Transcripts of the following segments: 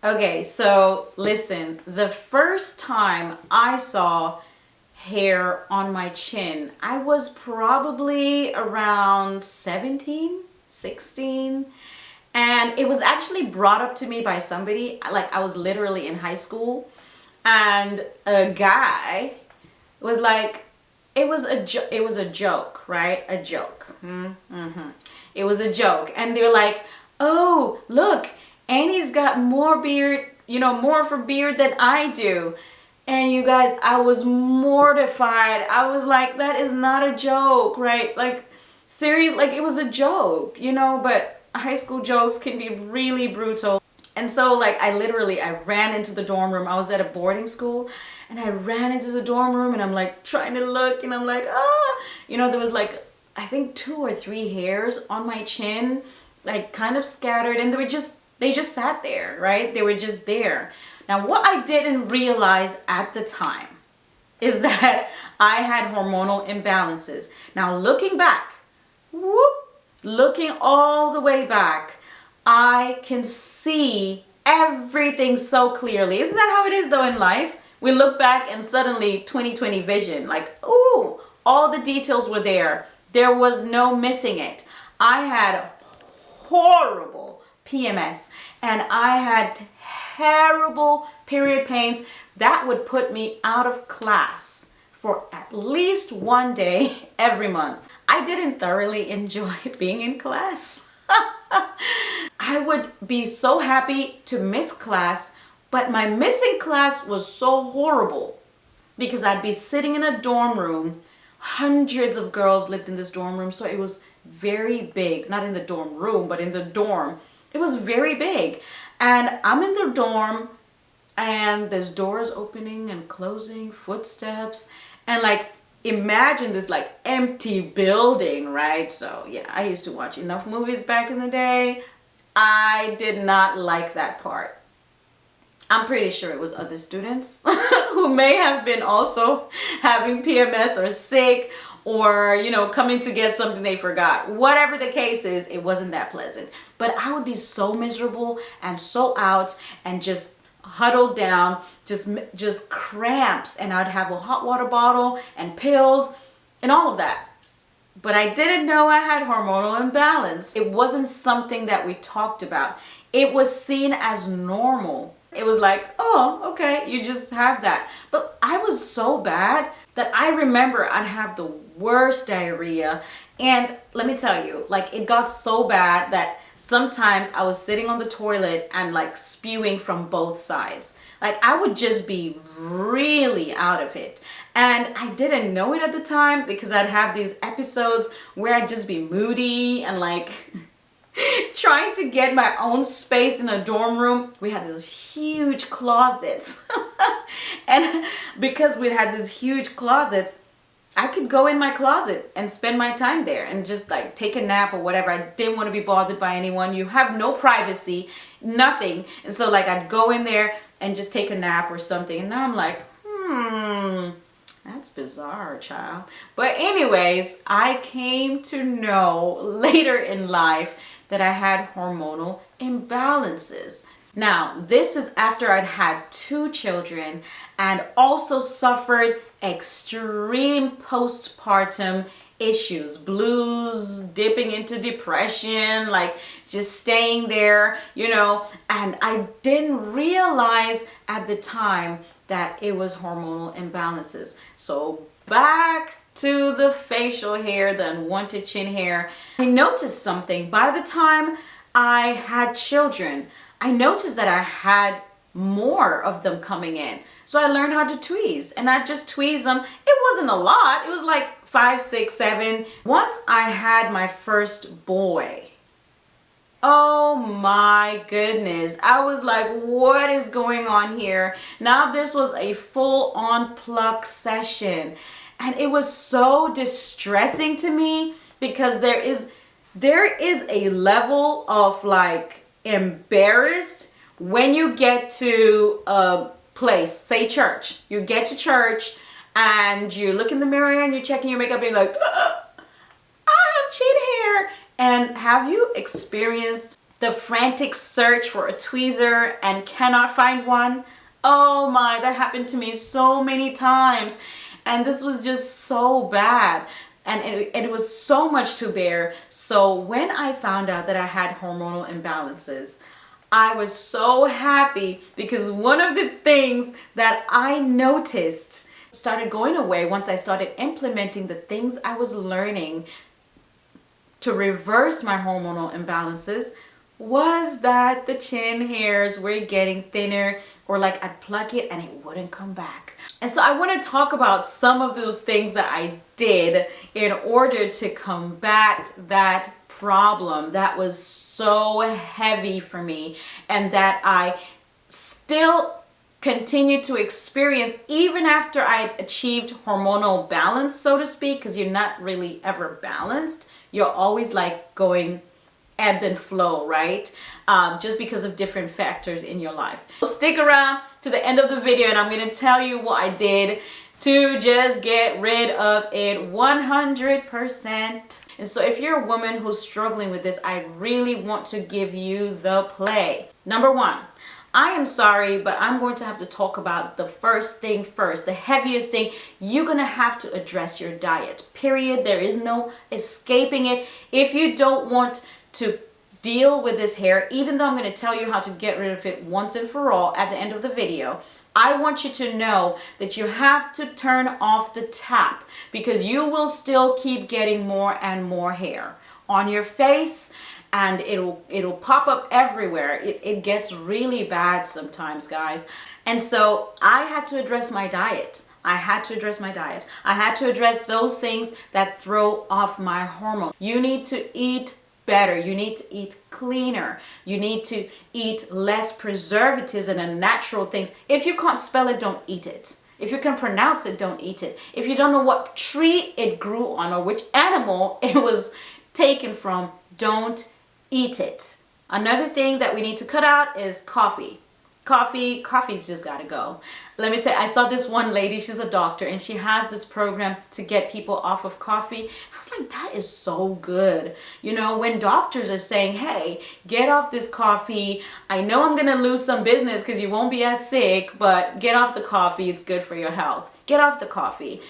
Okay, so listen, the first time I saw hair on my chin, I was probably around 17, 16. And it was actually brought up to me by somebody, like I was literally in high school, and a guy was like, it was a joke, right? A joke. It was a joke. And they're like, oh, look, Annie's got more beard, more of a beard than I do. And you guys, I was mortified. I was like, that is not a joke, right? Like, serious, like it was a joke, but high school jokes can be really brutal. And so like I ran into the dorm room. I was at a boarding school and I ran into the dorm room and I'm like trying to look and I'm like, there was like, I think 2 or 3 hairs on my chin, like kind of scattered, and they just sat there, right? They were just there. Now, what I didn't realize at the time is that I had hormonal imbalances. Now, looking back, looking all the way back, I can see everything so clearly. Isn't that how it is though in life? We look back and suddenly 20/20 vision, like, ooh, all the details were there. There was no missing it. I had horrible PMS and I had terrible period pains that would put me out of class for at least 1 day every month. I didn't thoroughly enjoy being in class. I would be so happy to miss class, but my missing class was so horrible because I'd be sitting in a dorm room. Hundreds of girls lived in this dorm room, so it was very big. Not in the dorm room, but in the dorm. It was very big. And I'm in the dorm and there's doors opening and closing, footsteps, and like imagine this like empty building, right? So yeah, I used to watch enough movies back in the day. I did not like that part. I'm pretty sure it was other students who may have been also having PMS or sick or, coming to get something they forgot. Whatever the case is, it wasn't that pleasant. But I would be so miserable and so out and just huddled down, just cramps, and I'd have a hot water bottle and pills and all of that. But I didn't know I had hormonal imbalance. It wasn't something that we talked about. It was seen as normal. It was like, oh, okay, you just have that. But I was so bad that I remember I'd have the worst diarrhea. And let me tell you, like it got so bad that sometimes I was sitting on the toilet and like spewing from both sides. Like I would just be really out of it. And I didn't know it at the time because I'd have these episodes where I'd just be moody and like trying to get my own space in a dorm room. We had those huge closets. And because we had these huge closets, I could go in my closet and spend my time there and just like take a nap or whatever. I didn't want to be bothered by anyone. You have no privacy, nothing. And so like I'd go in there and just take a nap or something. And now I'm like, that's bizarre, child. But anyways, I came to know later in life that I had hormonal imbalances. Now, this is after I'd had 2 children and also suffered extreme postpartum issues, blues, dipping into depression, like just staying there, and I didn't realize at the time that it was hormonal imbalances. So back to the facial hair, the unwanted chin hair. I noticed something. By the time I had children, I noticed that I had more of them coming in. So I learned how to tweeze, and I just tweeze them. It wasn't a lot. It was like 5, 6, 7. Once I had my first boy, oh my goodness. I was like, what is going on here? Now this was a full-on pluck session. And it was so distressing to me because there is a level of like embarrassed when you get to a place, say church. You get to church and you look in the mirror and you're checking your makeup and you're like, I have chin hair. And have you experienced the frantic search for a tweezer and cannot find one. Oh my, that happened to me so many times. And this was just so bad. And it was so much to bear. So when I found out that I had hormonal imbalances, I was so happy, because one of the things that I noticed started going away once I started implementing the things I was learning to reverse my hormonal imbalances was that the chin hairs were getting thinner, or like I'd pluck it and it wouldn't come back. And so I want to talk about some of those things that I did in order to combat that problem that was so heavy for me, and that I still continue to experience even after I achieved hormonal balance, so to speak, because you're not really ever balanced. You're always like going ebb and flow, right? Just because of different factors in your life. So stick around to the end of the video and I'm going to tell you what I did to just get rid of it 100%. And so if you're a woman who's struggling with this, I really want to give you the play. Number one, I am sorry, but I'm going to have to talk about the first thing first, the heaviest thing. You're going to have to address your diet, period. There is no escaping it. If you don't want to deal with this hair, even though I'm going to tell you how to get rid of it once and for all at the end of the video, I want you to know that you have to turn off the tap, because you will still keep getting more and more hair on your face, and it'll pop up everywhere. It gets really bad sometimes, guys. And so I had to address my diet. I had to address those things that throw off my hormone. You need to eat better. You need to eat cleaner. You need to eat less preservatives and unnatural things. If you can't spell it, don't eat it. If you can pronounce it, don't eat it. If you don't know what tree it grew on or which animal it was taken from, don't eat it. Another thing that we need to cut out is coffee. Coffee's just gotta go. Let me tell you, I saw this one lady, she's a doctor, and she has this program to get people off of coffee. I was like, that is so good. You know, when doctors are saying, hey, get off this coffee. I know I'm gonna lose some business because you won't be as sick, but get off the coffee. It's good for your health. Get off the coffee.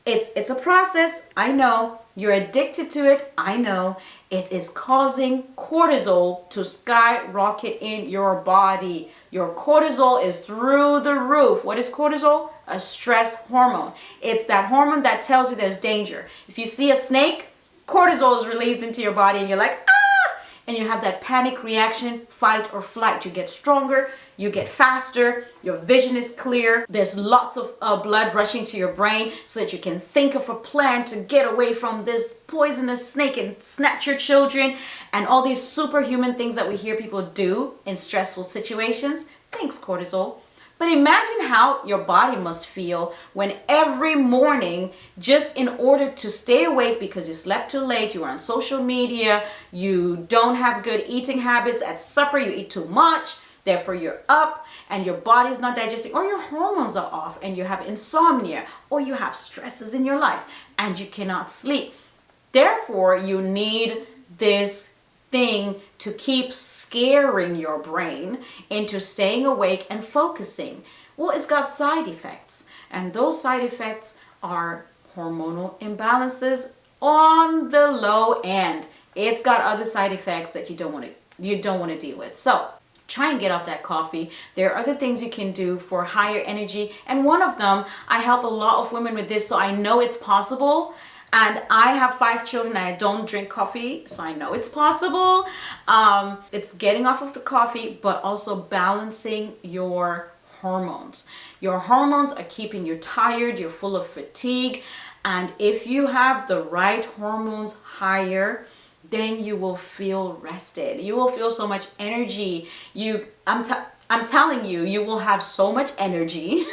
It's a process. I know. You're addicted to it. I know. It is causing cortisol to skyrocket in your body. Your cortisol is through the roof. What is cortisol? A stress hormone. It's that hormone that tells you there's danger. If you see a snake, cortisol is released into your body and you're like, ah! And you have that panic reaction, fight or flight. You get stronger, you get faster, your vision is clear. There's lots of blood rushing to your brain so that you can think of a plan to get away from this poisonous snake and snatch your children, and all these superhuman things that we hear people do in stressful situations. Thanks, cortisol. But imagine how your body must feel when every morning, just in order to stay awake because you slept too late, you are on social media, you don't have good eating habits, at supper you eat too much, therefore you're up and your body's not digesting, or your hormones are off and you have insomnia, or you have stresses in your life and you cannot sleep. Therefore, you need this thing to keep scaring your brain into staying awake and focusing. Well, it's got side effects, and those side effects are hormonal imbalances on the low end. It's got other side effects that you don't want to deal with. So try and get off that coffee. There are other things you can do for higher energy, and one of them, I help a lot of women with this, so I know it's possible. And I have 5 children and I don't drink coffee, so I know it's possible. It's getting off of the coffee, but also balancing your hormones. Your hormones are keeping you tired, you're full of fatigue. And if you have the right hormones higher, then you will feel rested. You will feel so much energy. I'm telling you, you will have so much energy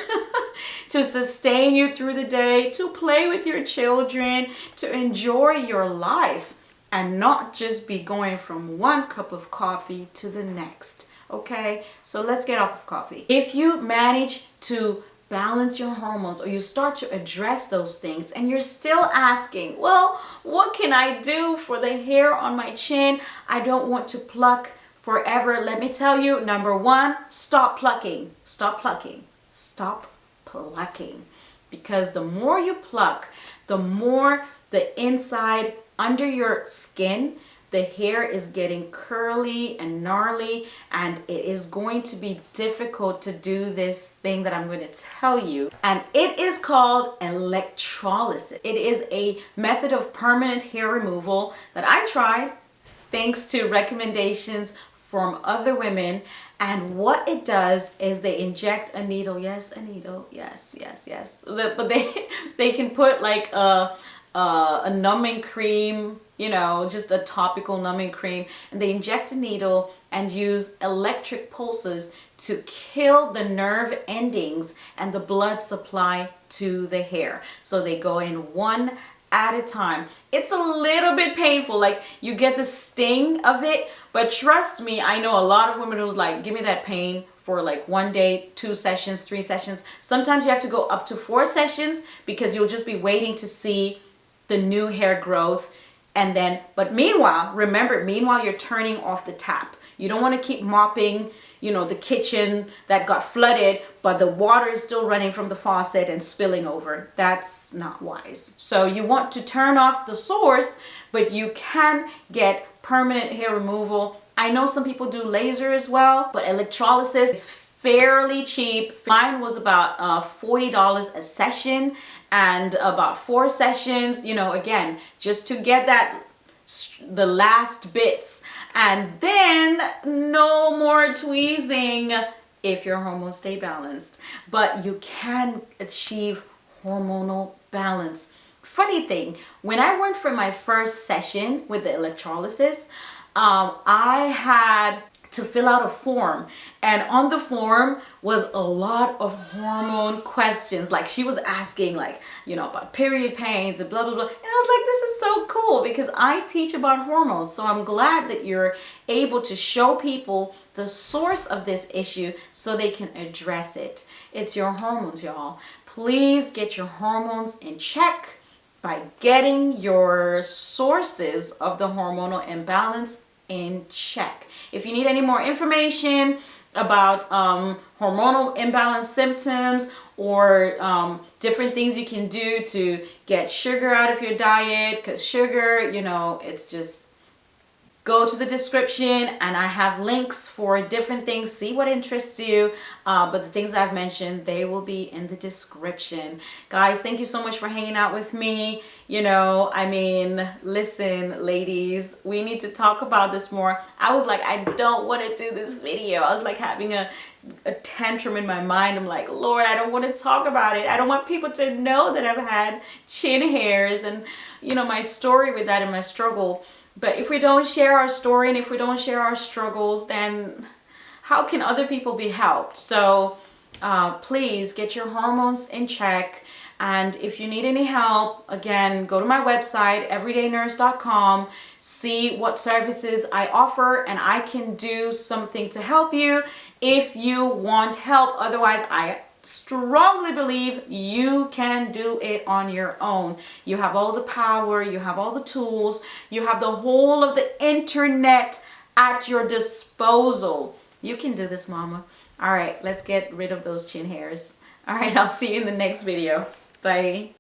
to sustain you through the day, to play with your children, to enjoy your life, and not just be going from one cup of coffee to the next. Okay, so let's get off of coffee. If you manage to balance your hormones, or you start to address those things, and you're still asking, well, what can I do for the hair on my chin? I don't want to pluck forever, let me tell you, number one, stop plucking. Stop plucking. Stop plucking. Because the more you pluck, the more the inside under your skin, the hair is getting curly and gnarly, and it is going to be difficult to do this thing that I'm going to tell you. And it is called electrolysis. It is a method of permanent hair removal that I tried thanks to recommendations from other women. And what it does is they inject a needle. Yes, a needle. Yes, yes, yes. But they can put like a numbing cream, you know, just a topical numbing cream, and they inject a needle and use electric pulses to kill the nerve endings and the blood supply to the hair. So they go in one at a time. It's a little bit painful, like you get the sting of it, but trust me, I know a lot of women who's like, give me that pain for like 1 day, 2 sessions, 3 sessions. Sometimes you have to go up to 4 sessions because you'll just be waiting to see the new hair growth. And then, but meanwhile, remember, meanwhile, you're turning off the tap. You don't want to keep mopping, you know, the kitchen that got flooded, but the water is still running from the faucet and spilling over. That's not wise. So you want to turn off the source, but you can get permanent hair removal. I know some people do laser as well, but electrolysis is fairly cheap. Mine was about $40 a session, and about 4 sessions, you know, again, just to get that, the last bits, and then no more tweezing if your hormones stay balanced. But you can achieve hormonal balance. Funny thing, when I went for my first session with the electrolysis, I had to fill out a form, and on the form was a lot of hormone questions. Like she was asking, like, you know, about period pains and blah blah blah, and I was like, this is so cool because I teach about hormones. So I'm glad that you're able to show people the source of this issue so they can address it. It's your hormones, y'all. Please get your hormones in check by getting your sources of the hormonal imbalance in check. If you need any more information about hormonal imbalance symptoms or different things you can do to get sugar out of your diet, because sugar, you know, it's just, go to the description and I have links for different things. See what interests you. But the things I've mentioned, they will be in the description. Guys, thank you so much for hanging out with me. You know, I mean, listen, ladies, we need to talk about this more. I was like, I don't want to do this video. I was like having a tantrum in my mind. I'm like, Lord, I don't want to talk about it. I don't want people to know that I've had chin hairs and, you know, my story with that and my struggle. But if we don't share our story and if we don't share our struggles, then how can other people be helped? So please get your hormones in check. And if you need any help, again, go to my website, everydaynurse.com, see what services I offer, and I can do something to help you if you want help. Otherwise, I strongly believe you can do it on your own. You have all the power, you have all the tools, you have the whole of the internet at your disposal. You can do this, mama. All right, let's get rid of those chin hairs. All right, I'll see you in the next video. Bye.